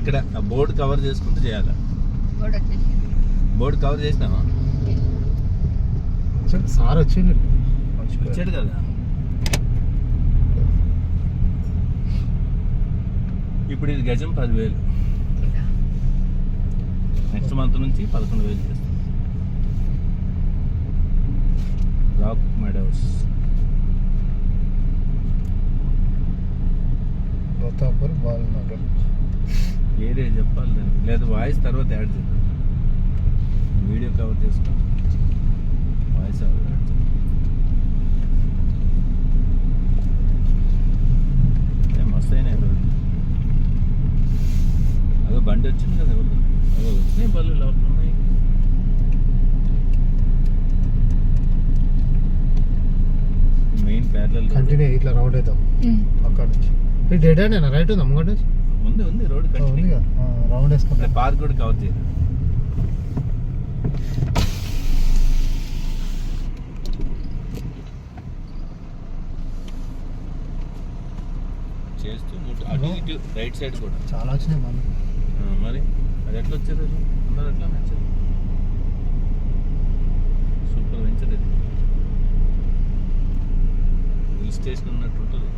అక్కడ ఆ board cover చేసుకుంటూ చేయాలి. బోర్డు కవర్ చేసినావా? సార్ వచ్చింది వచ్చాడు కదా. ఇప్పుడు ఇది గజం 10,000. నెక్స్ట్ మంత్ నుంచి 11,000 చేస్తాం. రాక్ మెడోస్ ప్రతాపర్ బాలనగర్ ఏరియా చెప్పాలి దానికి, లేదా వాయిస్ తర్వాత యాడ్ చేద్దాం. వీడియో కవర్ చేసుకో, వాయిస్ యాడ్ చేద్దాం. మస్తు అయినాయి రోడ్డు. అదో బండి వచ్చింది కదా, ఎవరు అదో వచ్చినాయి బళ్ళు లోపల ఉన్నాయి. మెయిన్ ప్యారలల్ కంటిన్యూ ఇట్లా రౌండ్ అవుతాం అక్కడ నుంచి. ఇది డెడ్ అండ్ రైట్ ఉందా ముంగట నుంచి? ఉంది రోడ్ ఉంది రౌండ్ వేసుకుంటా. పార్క్ కూడా కవర్ చేయాలి. చేస్తూ అటు ఇటు రైట్ సైడ్ కూడా చాలా వచ్చినాయి మనం. మరి అది ఎట్లా వచ్చేది? అందరు ఎట్లా నచ్చదు. సూపర్ వెంచర్ ఇది, హిల్ స్టేషన్ ఉన్నట్టు ఉంటుంది.